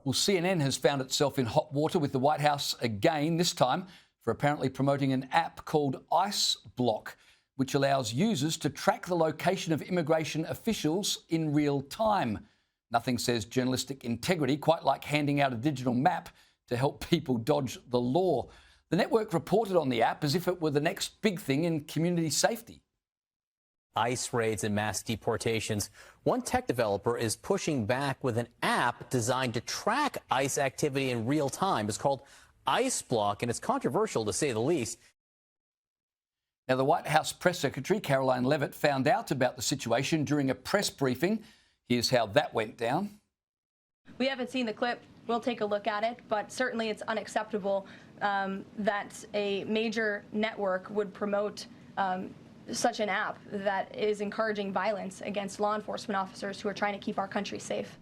Well, CNN has found itself in hot water with the White House again, this time for apparently promoting an app called ICEBlock, which allows users to track the location of immigration officials in real time. Nothing says journalistic integrity quite like handing out a digital map to help people dodge the law. The network reported on the app as if it were the next big thing in community safety. ICE raids and mass deportations. One tech developer is pushing back with an app designed to track ICE activity in real time. It's called ICEBlock, and it's controversial to say the least. Now, the White House press secretary, Caroline Leavitt, found out about the situation during a press briefing. Here's how that went down. We haven't seen the clip. We'll take a look at it, but certainly it's unacceptable that a major network would promote such an app that is encouraging violence against law enforcement officers who are trying to keep our country safe.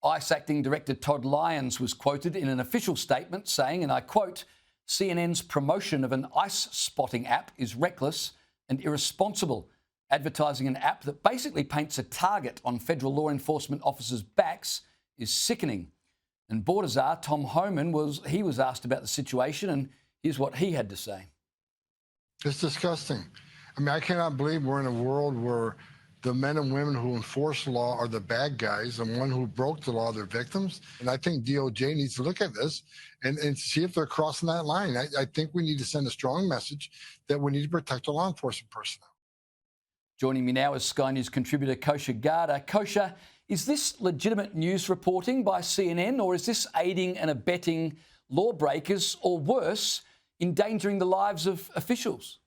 ICE Acting Director Todd Lyons was quoted in an official statement saying, and I quote, "CNN's promotion of an ICE spotting app is reckless and irresponsible. Advertising an app that basically paints a target on federal law enforcement officers' backs is sickening." And Border Czar Tom Homan was asked about the situation, and here's what he had to say. It's disgusting. I mean, I cannot believe we're in a world where the men and women who enforce the law are the bad guys, and one who broke the law, they're victims. And I think DOJ needs to look at this and see if they're crossing that line. I think we need to send a strong message that we need to protect our law enforcement personnel. Joining me now is Sky News contributor Kosha Gada. Kosha, is this legitimate news reporting by CNN, or is this aiding and abetting lawbreakers, or worse, endangering the lives of officials?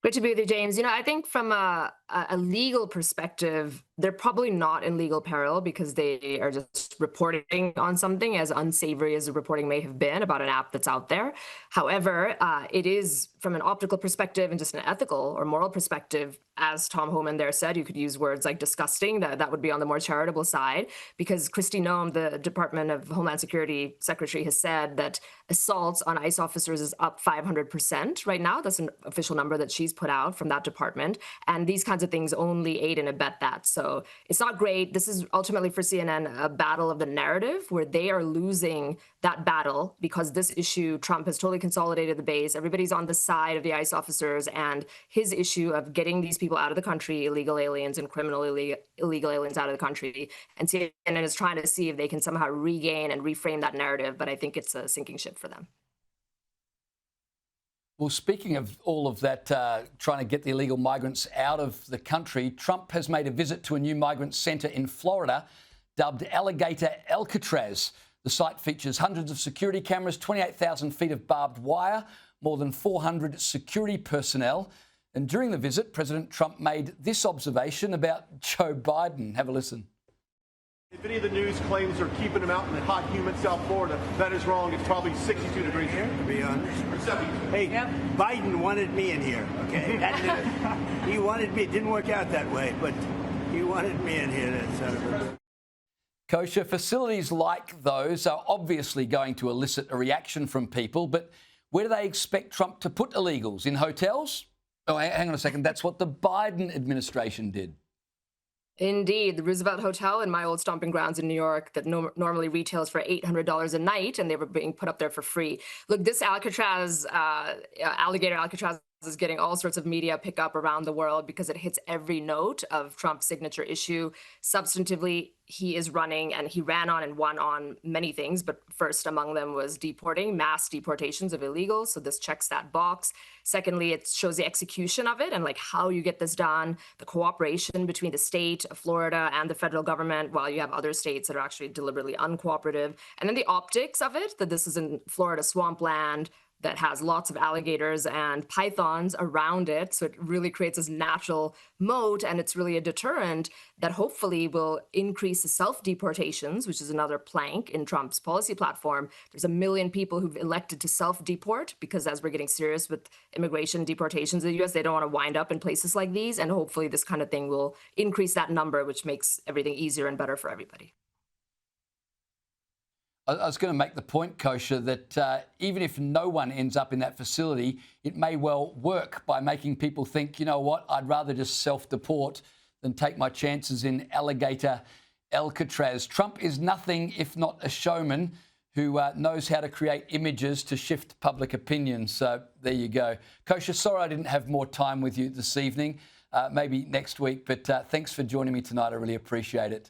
Good to be with you, James. You know, I think from a legal perspective, they're probably not in legal peril because they are just reporting on something as unsavory as the reporting may have been about an app that's out there. However, it is from an optical perspective and just an ethical or moral perspective, as Tom Homan there said, you could use words like disgusting. That would be on the more charitable side, because Kristi Noem, the Department of Homeland Security Secretary, has said that assaults on ICE officers is up 500% right now. That's an official number that she's put out from that department. And these kinds of things only aid and abet that. So it's not great. This is ultimately for CNN a battle of the narrative where they are losing that battle because this issue, Trump has totally consolidated the base. Everybody's on the side of the ICE officers, and his issue of getting these people out of the country, illegal aliens and criminal illegal aliens out of the country. And CNN is trying to see if they can somehow regain and reframe that narrative. But I think it's a sinking ship for them. Well, speaking of all of that, trying to get the illegal migrants out of the country, Trump has made a visit to a new migrant centre in Florida dubbed Alligator Alcatraz. The site features hundreds of security cameras, 28,000 feet of barbed wire, more than 400 security personnel. And during the visit, President Trump made this observation about Joe Biden. Have a listen. If any of the news claims they're keeping him out in the hot, humid South Florida, that is wrong. It's probably 62 degrees here, to be honest. Or 72. Hey, Biden wanted me in here, okay? He wanted me. It didn't work out that way, but he wanted me in here. Kosha, facilities like those are obviously going to elicit a reaction from people, but where do they expect Trump to put illegals? In hotels? Oh, hang on a second. That's what the Biden administration did. Indeed. The Roosevelt Hotel in my old stomping grounds in New York that normally retails for $800 a night, and they were being put up there for free. Look, this Alcatraz, Alligator Alcatraz, is getting all sorts of media pickup around the world because it hits every note of Trump's signature issue. Substantively, he is running, and he ran on and won on many things, but first among them was deporting, mass deportations of illegals. So this checks that box. Secondly, it shows the execution of it and like how you get this done, the cooperation between the state of Florida and the federal government, while you have other states that are actually deliberately uncooperative. And then the optics of it, that this is in Florida swampland, that has lots of alligators and pythons around it. So it really creates this natural moat, and it's really a deterrent that hopefully will increase the self-deportations, which is another plank in Trump's policy platform. There's 1 million people who've elected to self-deport because as we're getting serious with immigration deportations in the U.S., they don't want to wind up in places like these. And hopefully this kind of thing will increase that number, which makes everything easier and better for everybody. I was going to make the point, Kosha, that even if no one ends up in that facility, it may well work by making people think, you know what, I'd rather just self-deport than take my chances in Alligator Alcatraz. Trump is nothing if not a showman who knows how to create images to shift public opinion. So there you go. Kosha, sorry I didn't have more time with you this evening. Maybe next week, but thanks for joining me tonight. I really appreciate it.